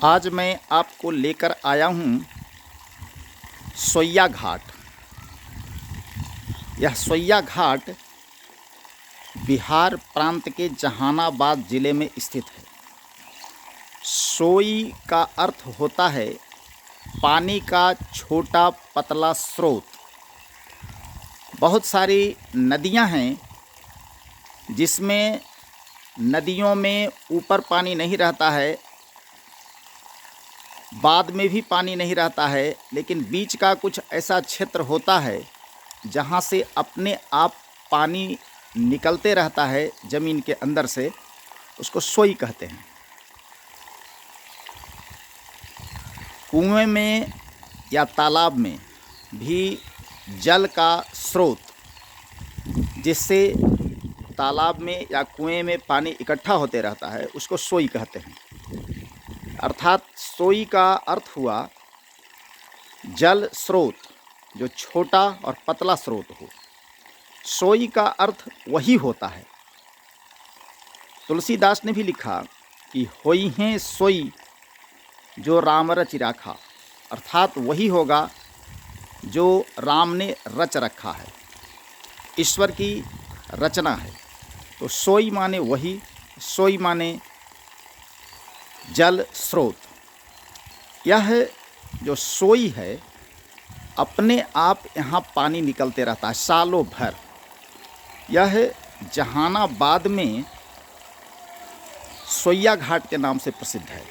आज मैं आपको लेकर आया हूँ सोइया घाट। यह सोइया घाट बिहार प्रांत के जहानाबाद ज़िले में स्थित है। सोई का अर्थ होता है पानी का छोटा पतला स्रोत। बहुत सारी नदियाँ हैं जिसमें नदियों में ऊपर पानी नहीं रहता है, बाद में भी पानी नहीं रहता है, लेकिन बीच का कुछ ऐसा क्षेत्र होता है जहाँ से अपने आप पानी निकलते रहता है ज़मीन के अंदर से। उसको सोई कहते हैं। कुएं में या तालाब में भी जल का स्रोत, जिससे तालाब में या कुएं में पानी इकट्ठा होते रहता है, उसको सोई कहते हैं। अर्थात सोई का अर्थ हुआ जल स्रोत जो छोटा और पतला स्रोत हो। सोई का अर्थ वही होता है। तुलसीदास ने भी लिखा कि होई हैं सोई जो राम रचि राखा। अर्थात वही होगा जो राम ने रच रखा है, ईश्वर की रचना है। तो सोई माने वही, सोई माने जल स्रोत। यह जो सोई है अपने आप यहाँ पानी निकलते रहता है सालों भर। यह जहानाबाद में सोइया घाट के नाम से प्रसिद्ध है।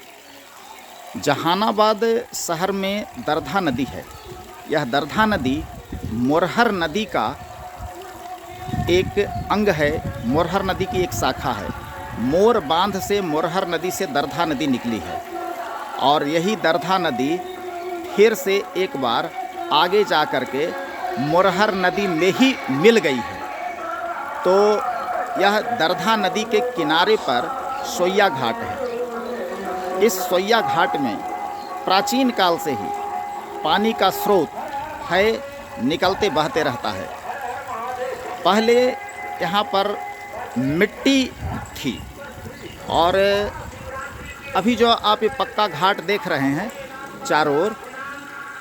जहानाबाद शहर में दरधा नदी है। यह दरधा नदी मोरहर नदी का एक अंग है, मोरहर नदी की एक शाखा है। मोर बांध से मोरहर नदी से दरधा नदी निकली है और यही दरधा नदी फिर से एक बार आगे जा कर के मोरहर नदी में ही मिल गई है। तो यह दरधा नदी के किनारे पर सोइया घाट है। इस सोइया घाट में प्राचीन काल से ही पानी का स्रोत है, निकलते बहते रहता है। पहले यहाँ पर मिट्टी थी और अभी जो आप ये पक्का घाट देख रहे हैं चारों ओर,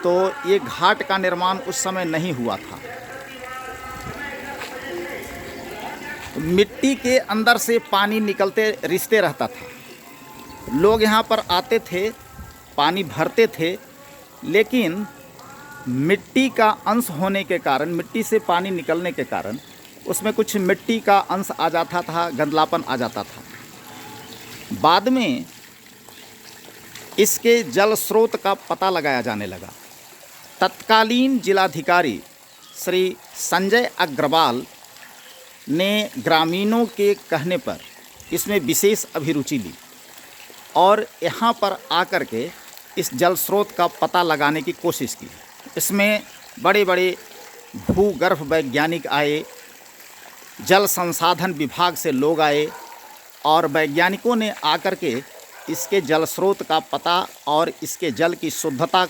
तो ये घाट का निर्माण उस समय नहीं हुआ था। मिट्टी के अंदर से पानी निकलते रिसते रहता था। लोग यहाँ पर आते थे, पानी भरते थे, लेकिन मिट्टी का अंश होने के कारण, मिट्टी से पानी निकलने के कारण उसमें कुछ मिट्टी का अंश आ जाता था, गंदलापन आ जाता था। बाद में इसके जल स्रोत का पता लगाया जाने लगा। तत्कालीन जिलाधिकारी श्री संजय अग्रवाल ने ग्रामीणों के कहने पर इसमें विशेष अभिरुचि ली और यहाँ पर आकर के इस जल स्रोत का पता लगाने की कोशिश की। इसमें बड़े बड़े भूगर्भ वैज्ञानिक आए, जल संसाधन विभाग से लोग आए और वैज्ञानिकों ने आकर के इसके जल स्रोत का पता और इसके जल की शुद्धता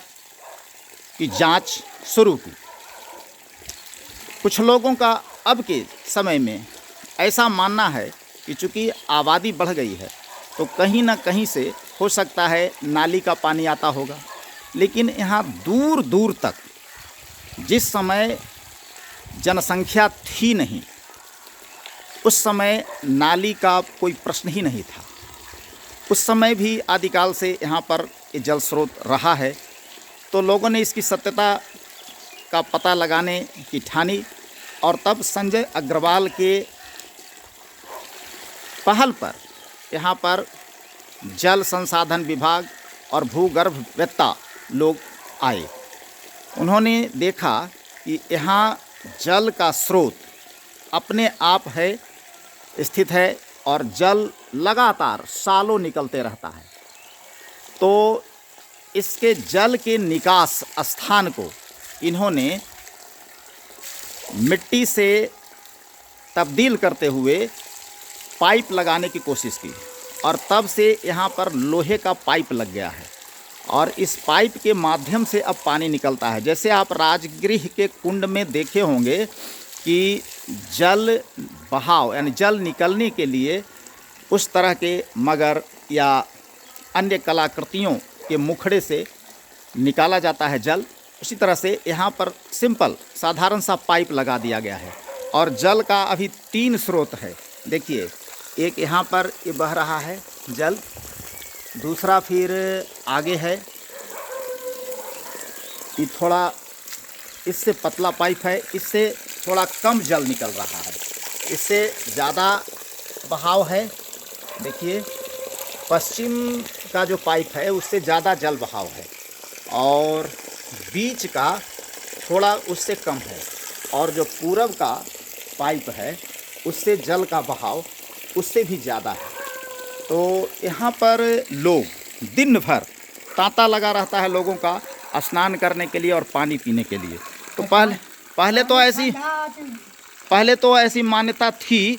की जांच शुरू की। कुछ लोगों का अब के समय में ऐसा मानना है कि चूँकि आबादी बढ़ गई है तो कहीं ना कहीं से हो सकता है नाली का पानी आता होगा, लेकिन यहाँ दूर दूर तक जिस समय जनसंख्या थी नहीं, उस समय नाली का कोई प्रश्न ही नहीं था। उस समय भी आदिकाल से यहाँ पर ये जल स्रोत रहा है। तो लोगों ने इसकी सत्यता का पता लगाने की ठानी और तब संजय अग्रवाल के पहल पर यहाँ पर जल संसाधन विभाग और भूगर्भवेत्ता लोग आए। उन्होंने देखा कि यहाँ जल का स्रोत अपने आप है, स्थित है और जल लगातार सालों निकलते रहता है। तो इसके जल के निकास स्थान को इन्होंने मिट्टी से तब्दील करते हुए पाइप लगाने की कोशिश की और तब से यहाँ पर लोहे का पाइप लग गया है और इस पाइप के माध्यम से अब पानी निकलता है। जैसे आप राजगृह के कुंड में देखे होंगे कि जल बहाव यानी जल निकलने के लिए उस तरह के मगर या अन्य कलाकृतियों के मुखड़े से निकाला जाता है जल, उसी तरह से यहाँ पर सिंपल साधारण सा पाइप लगा दिया गया है। और जल का अभी 3 स्रोत है। देखिए, एक यहाँ पर ये बह रहा है जल, दूसरा फिर आगे है, ये थोड़ा इससे पतला पाइप है, इससे थोड़ा कम जल निकल रहा है, इससे ज़्यादा बहाव है। देखिए, पश्चिम का जो पाइप है उससे ज़्यादा जल बहाव है और बीच का थोड़ा उससे कम है, और जो पूरब का पाइप है उससे जल का बहाव उससे भी ज़्यादा है। तो यहाँ पर लोग दिन भर तांता लगा रहता है लोगों का स्नान करने के लिए और पानी पीने के लिए। तो पहले तो ऐसी मान्यता थी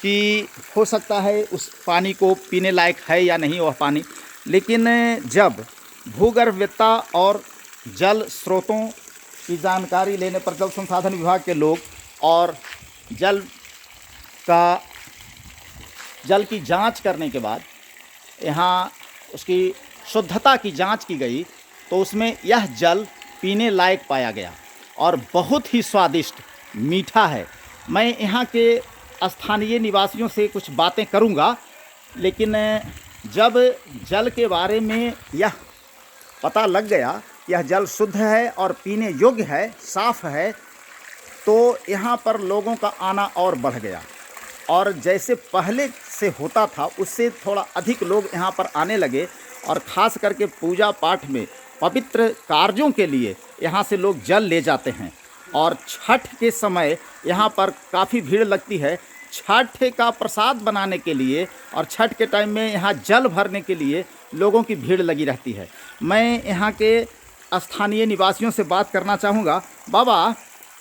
कि हो सकता है उस पानी को पीने लायक है या नहीं वह पानी, लेकिन जब भूगर्भविद्ता और जल स्रोतों की जानकारी लेने पर जल संसाधन विभाग के लोग और जल की जांच करने के बाद यहाँ उसकी शुद्धता की जांच की गई, तो उसमें यह जल पीने लायक पाया गया और बहुत ही स्वादिष्ट मीठा है। मैं यहाँ के स्थानीय निवासियों से कुछ बातें करूँगा, लेकिन जब जल के बारे में यह पता लग गया, यह जल शुद्ध है और पीने योग्य है, साफ़ है, तो यहाँ पर लोगों का आना और बढ़ गया। और जैसे पहले से होता था उससे थोड़ा अधिक लोग यहाँ पर आने लगे, और ख़ास करके पूजा पाठ में पवित्र कार्यों के लिए यहाँ से लोग जल ले जाते हैं। और छठ के समय यहाँ पर काफ़ी भीड़ लगती है छठ का प्रसाद बनाने के लिए, और छठ के टाइम में यहाँ जल भरने के लिए लोगों की भीड़ लगी रहती है। मैं यहाँ के स्थानीय निवासियों से बात करना चाहूँगा। बाबा,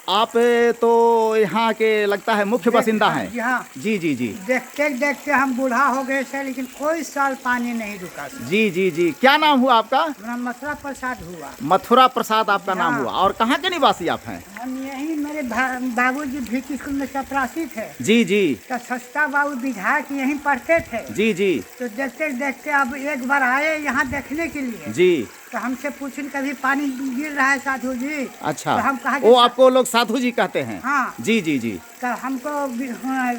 आप तो यहाँ के लगता है मुख्य बासिंदा हैं। जी जी जी। देखते देखते हम बूढ़ा हो गए थे, लेकिन कोई साल पानी नहीं रुका। जी जी जी। क्या नाम हुआ आपका? मथुरा प्रसाद हुआ। मथुरा प्रसाद आपका नाम हुआ। और कहाँ के निवासी आप हैं? हम यही, मेरे बाबूजी भी स्कूल में चपरासी थे। जी जी। तो सस्ता बाबू विधायक यहीं पढ़ते थे। जी जी। तो देखते देखते अब एक बार आए यहाँ देखने के लिए। जी। तो हमसे पूछे कभी पानी गिर रहा है साधु जी? अच्छा। तो हम कहा वो आपको लोग साधु जी कहते हैं? हाँ। जी जी जी। तो हमको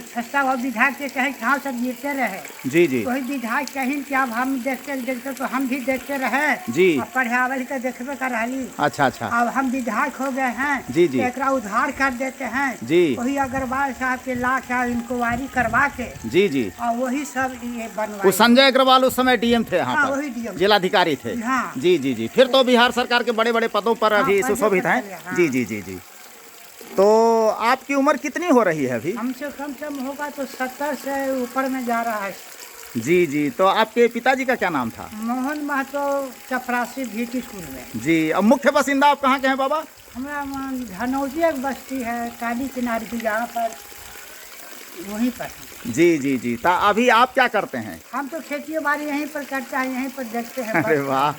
सस्ता भाव विधायक से कहे कहाँ सब गिरते रहे। जी जी। वही विधायक कहीं कि अब हम देखते देखते तो हम भी देखते रहे जी। पढ़ावल का देखबे कर रही। अच्छा अच्छा। अब हम विधायक हो गए हैं। जी जी। तो एकरा उधार कर देते हैं। जी। वही अग्रवाल साहब के ला के इंक्वायरी करवा के। जी जी। और वही सब ये बनवा। वो संजय अग्रवाल उस समय डीएम थे यहाँ हाँ, पर, वही डीएम जिलाधिकारी थे। हाँ। जी जी जी। फिर तो बिहार सरकार के बड़े बड़े पदों पर अभी सुशोभित हैं। हाँ। जी जी जी जी। तो आपकी उम्र कितनी हो रही है अभी? हमसे कम होगा तो 70 से ऊपर में जा रहा है। जी जी। तो आपके पिताजी का क्या नाम था? मोहन महतो, चपरासी भीटी स्कूल में। जी। अब मुख्य बासिंदा आप कहाँ के हैं बाबा? हमारा धनौजी एक बस्ती है, काली किनारे की जहाँ पर, वहीं पर है। जी जी जी। तो अभी आप क्या करते हैं? हम तो खेती बाड़ी यहीं पर करते हैं, यहीं पर देखते हैं। अरे वाह,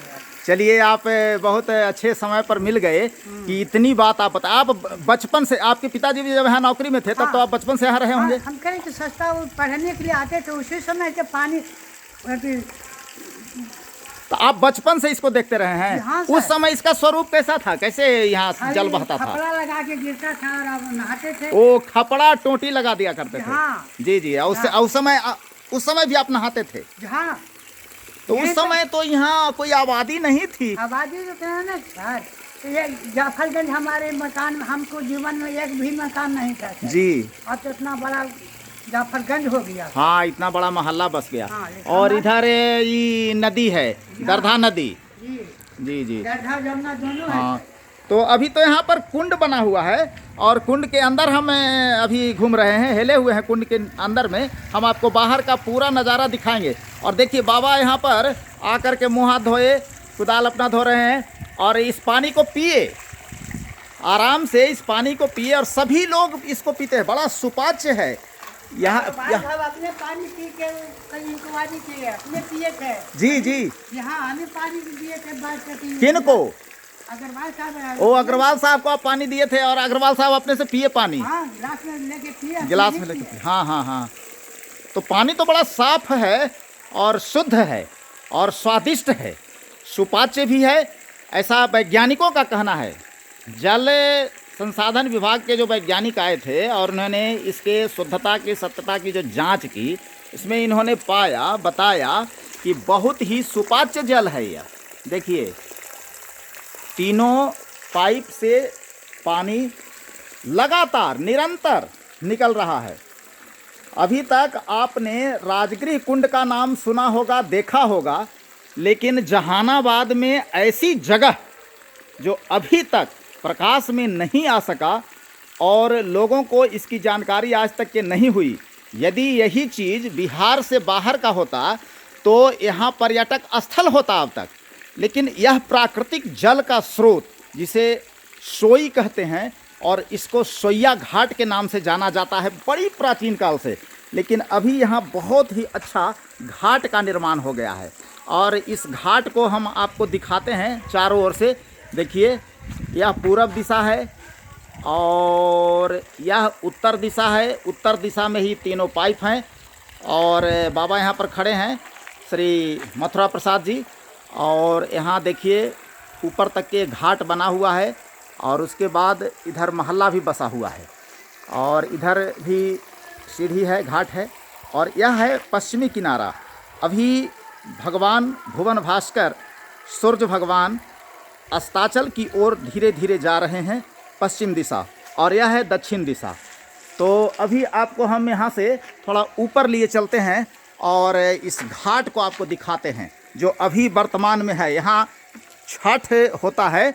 चलिए, आप बहुत अच्छे समय पर मिल गए कि इतनी बात आप बता। आप बचपन से, आपके पिताजी भी जब यहाँ नौकरी में थे तब तो आप बचपन से यहाँ रहे होंगे? हम कहें कि सस्ता वो पढ़ने के लिए आते थे, उसी समय के पानी। तो आप बचपन से इसको देखते रहे हैं? उस समय इसका स्वरूप कैसा था, कैसे यहाँ जल बहता था? खपड़ा लगा के गिरता था और आप नहाते थे। ओ, खपड़ा टोटी लगा दिया करते थे। हाँ। जी जी। उस समय भी आप नहाते थे? हाँ। तो उस समय तो यहाँ कोई आबादी नहीं थी। आबादी तो है ना सर। तो ये जाफरगंज हमारे मकान, हमको जीवन में एक भी मकान नहीं था सर। जी। अब तो इतना बड़ा जाफरगंज हो गया। हाँ, इतना बड़ा मोहल्ला बस गया। हाँ, और इधर ये नदी है, गर्धा नदी। जी जी जी। गर्धा जमुना दोनों है। हाँ। तो अभी तो यहाँ पर कुंड बना हुआ है, और कुंड के अंदर हम अभी घूम रहे हैं, हेले हुए हैं कुंड के अंदर में। हम आपको बाहर का पूरा नज़ारा दिखाएंगे। और देखिए, बाबा यहाँ पर आकर के मुँह हाथ धोए, कुदाल अपना धो रहे हैं, और इस पानी को पिए, आराम से इस पानी को पिए। और सभी लोग इसको पीते हैं, बड़ा सुपाच्य है। यहाँ अपने पानी पी के इंक्वायरी किए, अपने पिए थे। जी जी। यहाँ हमें पानी दिए थे बैठ के। किनको? अग्रवाल साहब। ओ, अग्रवाल साहब को आप पानी दिए थे, और अग्रवाल साहब अपने से पिए पानी? हाँ, गिलास में लेके पिए। गिलास में लेके पिए। हाँ हाँ हाँ। तो पानी तो बड़ा साफ है और शुद्ध है और स्वादिष्ट है। सुपाच्य भी है, ऐसा वैज्ञानिकों का कहना है। जल संसाधन विभाग के जो वैज्ञानिक आए थे और उन्होंने इसके शुद्धता की सत्यता की जो जांच की, इसमें इन्होंने बताया कि बहुत ही सुपाच्य जल है यह। देखिए, तीनों पाइप से पानी लगातार निरंतर निकल रहा है। अभी तक आपने राजगृह कुंड का नाम सुना होगा, देखा होगा, लेकिन जहानाबाद में ऐसी जगह जो अभी तक प्रकाश में नहीं आ सका और लोगों को इसकी जानकारी आज तक के नहीं हुई। यदि यही चीज़ बिहार से बाहर का होता तो यहाँ पर्यटक स्थल होता अब तक, लेकिन यह प्राकृतिक जल का स्रोत जिसे सोई कहते हैं और इसको सोइया घाट के नाम से जाना जाता है बड़ी प्राचीन काल से। लेकिन अभी यहाँ बहुत ही अच्छा घाट का निर्माण हो गया है और इस घाट को हम आपको दिखाते हैं चारों ओर से। देखिए, यह पूरब दिशा है और यह उत्तर दिशा है। उत्तर दिशा में ही तीनों पाइप हैं और बाबा यहाँ पर खड़े हैं, श्री मथुरा प्रसाद जी। और यहाँ देखिए ऊपर तक के घाट बना हुआ है और उसके बाद इधर महल्ला भी बसा हुआ है और इधर भी सीढ़ी है, घाट है। और यह है पश्चिमी किनारा। अभी भगवान भुवन भास्कर सूर्य भगवान अस्ताचल की ओर धीरे धीरे जा रहे हैं पश्चिम दिशा और यह है दक्षिण दिशा। तो अभी आपको हम यहाँ से थोड़ा ऊपर लिए चलते हैं और इस घाट को आपको दिखाते हैं जो अभी वर्तमान में है। यहाँ छठ होता है,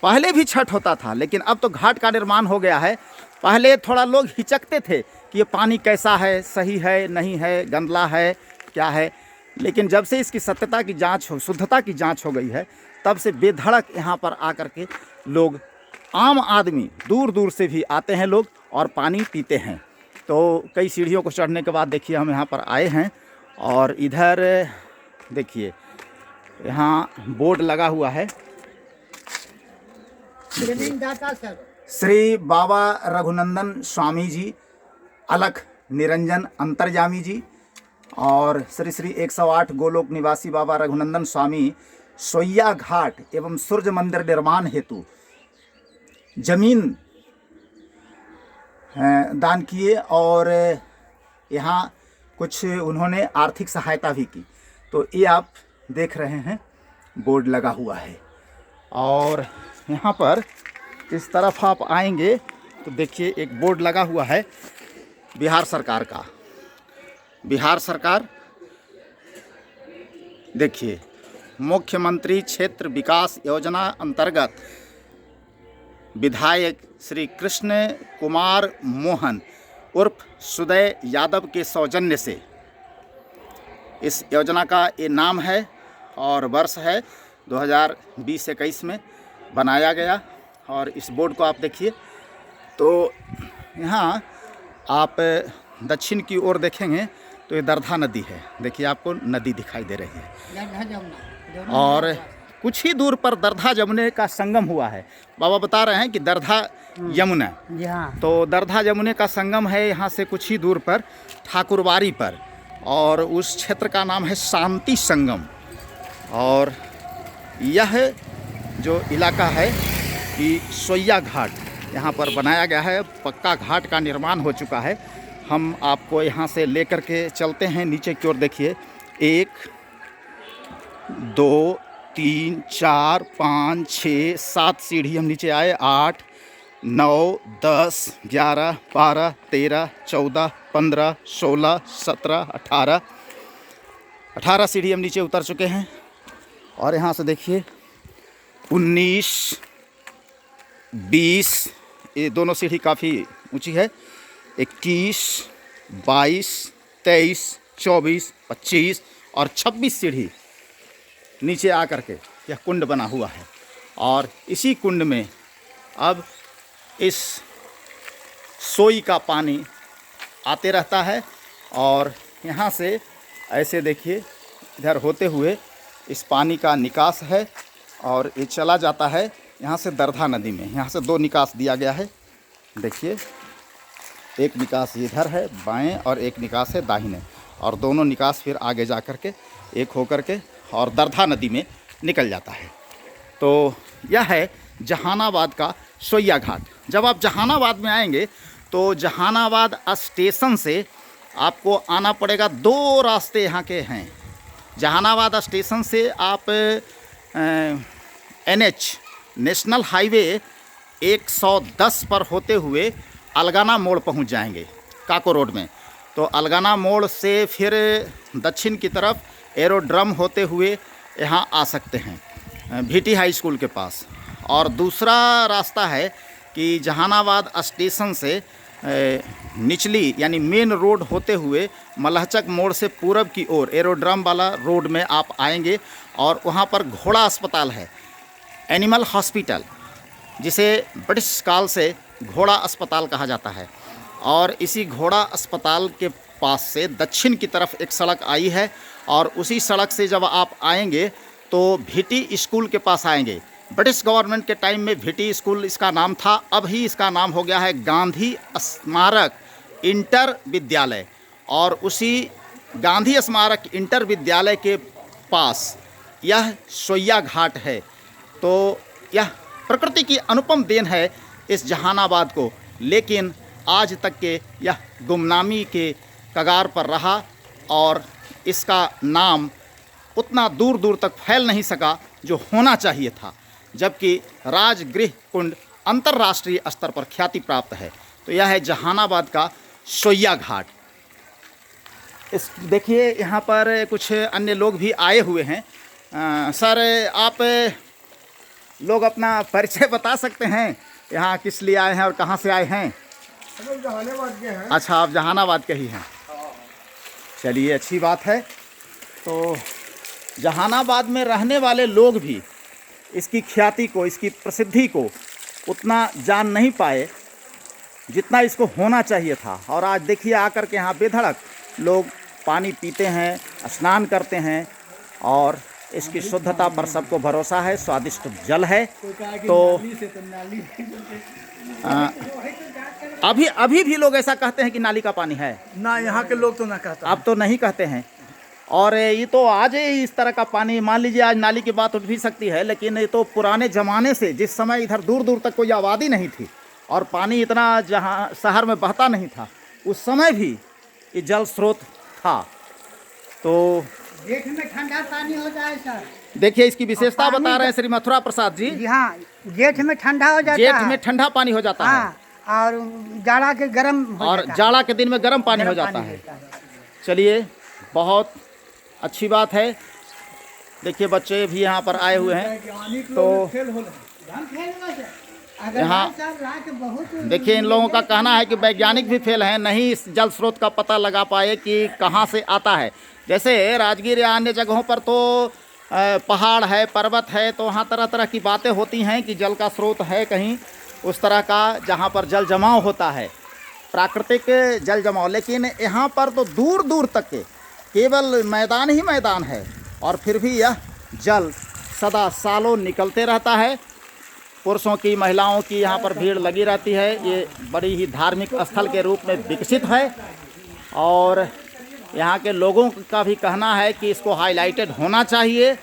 पहले भी छठ होता था, लेकिन अब तो घाट का निर्माण हो गया है। पहले थोड़ा लोग हिचकते थे कि ये पानी कैसा है, सही है नहीं है, गंदला है क्या है, लेकिन जब से इसकी सत्यता की जांच हो, शुद्धता की जांच हो गई है, तब से बेधड़क यहाँ पर आकर के लोग, आम आदमी दूर दूर से भी आते हैं लोग और पानी पीते हैं। तो कई सीढ़ियों को चढ़ने के बाद देखिए हम यहाँ पर आए हैं और इधर देखिए यहाँ बोर्ड लगा हुआ है, श्री बाबा रघुनंदन स्वामी जी, अलख निरंजन अंतर्जामी जी और श्री श्री 108 गोलोक निवासी बाबा रघुनंदन स्वामी सोइया घाट एवं सूर्य मंदिर निर्माण हेतु जमीन दान किए और यहाँ कुछ उन्होंने आर्थिक सहायता भी की। तो ये आप देख रहे हैं बोर्ड लगा हुआ है और यहाँ पर इस तरफ आप आएंगे तो देखिए एक बोर्ड लगा हुआ है बिहार सरकार का। बिहार सरकार देखिए, मुख्यमंत्री क्षेत्र विकास योजना अंतर्गत विधायक श्री कृष्ण कुमार मोहन उर्फ सुदय यादव के सौजन्य से इस योजना का ये नाम है और वर्ष है 2020-21 में बनाया गया। और इस बोर्ड को आप देखिए तो यहाँ आप दक्षिण की ओर देखेंगे तो ये दर्धा नदी है। देखिए आपको नदी दिखाई दे रही है और कुछ ही दूर पर दर्धा जमुने का संगम हुआ है। बाबा बता रहे हैं कि दर्धा यमुना, तो दर्धा जमुने का संगम है यहाँ से कुछ ही दूर पर ठाकुरबाड़ी पर और उस क्षेत्र का नाम है शांति संगम। और यह जो इलाका है कि सोइया घाट यहाँ पर बनाया गया है, पक्का घाट का निर्माण हो चुका है। हम आपको यहाँ से लेकर के चलते हैं नीचे की ओर। देखिए 1 2 3 4 5 6 7 सीढ़ी हम नीचे आए, 8 9 10 11 12 13 14 15 16 17 18 सीढ़ी हम नीचे उतर चुके हैं। और यहाँ से देखिए 19 20, ये दोनों सीढ़ी काफ़ी ऊंची है, 21 22 23 24 25 और 26 सीढ़ी नीचे आकर के यह कुंड बना हुआ है। और इसी कुंड में अब इस सोई का पानी आते रहता है और यहाँ से ऐसे देखिए इधर होते हुए इस पानी का निकास है और ये चला जाता है यहाँ से दर्धा नदी में। यहाँ से 2 निकास दिया गया है। देखिए एक निकास इधर है बाएं और एक निकास है दाहिने, और दोनों निकास फिर आगे जा कर के एक होकर के और दर्धा नदी में निकल जाता है। तो यह है जहानाबाद का सोइया घाट। जब आप जहानाबाद में आएंगे तो जहानाबाद स्टेशन से आपको आना पड़ेगा। 2 रास्ते यहाँ के हैं। जहानाबाद स्टेशन से आप NH नेशनल हाईवे 110 पर होते हुए अलगाना मोड़ पहुँच जाएंगे काको रोड में। तो अलगाना मोड़ से फिर दक्षिण की तरफ एरोड्रम होते हुए यहाँ आ सकते हैं VT हाई स्कूल के पास। और दूसरा रास्ता है कि जहानाबाद स्टेशन से निचली यानी मेन रोड होते हुए मलहचक मोड़ से पूरब की ओर एरोड्रम वाला रोड में आप आएंगे और वहाँ पर घोड़ा अस्पताल है, एनिमल हॉस्पिटल, जिसे ब्रिटिश काल से घोड़ा अस्पताल कहा जाता है। और इसी घोड़ा अस्पताल के पास से दक्षिण की तरफ एक सड़क आई है और उसी सड़क से जब आप आएंगे तो VT स्कूल के पास आएंगे। ब्रिटिश गवर्नमेंट के टाइम में VT स्कूल इसका नाम था, अब ही इसका नाम हो गया है गांधी स्मारक इंटर विद्यालय। और उसी गांधी स्मारक इंटर विद्यालय के पास यह सोइया घाट है। तो यह प्रकृति की अनुपम देन है इस जहानाबाद को, लेकिन आज तक के यह गुमनामी के कगार पर रहा और इसका नाम उतना दूर दूर तक फैल नहीं सका जो होना चाहिए था, जबकि राजगृह कुंड अंतर्राष्ट्रीय स्तर पर ख्याति प्राप्त है। तो यह है जहानाबाद का सोइया घाट। इस देखिए यहाँ पर कुछ अन्य लोग भी आए हुए हैं। सर, आप लोग अपना परिचय बता सकते हैं, यहाँ किस लिए आए हैं और कहाँ से आए हैं? हम जहानाबाद के हैं। अच्छा, आप जहानाबाद के ही हैं। चलिए, अच्छी बात है। तो जहानाबाद में रहने वाले लोग भी इसकी ख्याति को, इसकी प्रसिद्धि को उतना जान नहीं पाए जितना इसको होना चाहिए था। और आज देखिए आकर के यहाँ बेधड़क लोग पानी पीते हैं, स्नान करते हैं और इसकी शुद्धता पर सबको भरोसा है। स्वादिष्ट जल है। तो अभी भी लोग ऐसा कहते हैं कि नाली का पानी है ना, यहाँ के लोग तो ना कहते। अब तो नहीं कहते हैं। और ये तो आज ही इस तरह का पानी, मान लीजिए आज नाली की बात उठ भी सकती है, लेकिन ये तो पुराने ज़माने से, जिस समय इधर दूर दूर तक कोई आबादी नहीं थी और पानी इतना जहाँ शहर में बहता नहीं था, उस समय भी ये जल स्रोत था। तो जेठ में ठंडा पानी हो जाए सर। देखिए इसकी विशेषता बता रहे हैं श्री मथुरा प्रसाद जी। जी हाँ, जेठ में ठंडा हो जाता है। जेठ में ठंडा पानी हो जाता है हाँ, और जाड़ा के गर्म हो और जाता है। जाड़ा के दिन में गर्म पानी हो गर्म जाता पानी है। होता है। चलिए, बहुत अच्छी बात है। देखिए बच्चे भी यहाँ पर आए हुए हैं। तो यहाँ देखिए इन लोगों का कहना है कि वैज्ञानिक भी फेल हैं, नहीं इस जल स्रोत का पता लगा पाए कि कहाँ से आता है। जैसे राजगीर या अन्य जगहों पर तो पहाड़ है, पर्वत है, तो वहाँ तरह तरह की बातें होती हैं कि जल का स्रोत है कहीं उस तरह का जहाँ पर जल जमाव होता है, प्राकृतिक जल जमाव। लेकिन यहाँ पर तो दूर दूर तक के केवल मैदान ही मैदान है और फिर भी यह जल सदा सालों निकलते रहता है। पुरुषों की, महिलाओं की यहाँ पर भीड़ लगी रहती है। ये बड़ी ही धार्मिक स्थल के रूप में विकसित है और यहाँ के लोगों का भी कहना है कि इसको हाईलाइटेड होना चाहिए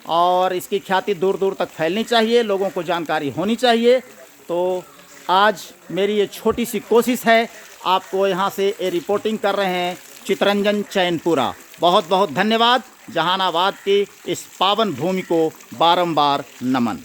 और इसकी ख्याति दूर दूर तक फैलनी चाहिए, लोगों को जानकारी होनी चाहिए। तो आज मेरी ये छोटी सी कोशिश है, आपको यहाँ से ये रिपोर्टिंग कर रहे हैं चितरंजन चैनपुरा। बहुत बहुत धन्यवाद। जहानाबाद की इस पावन भूमि को बारंबार नमन।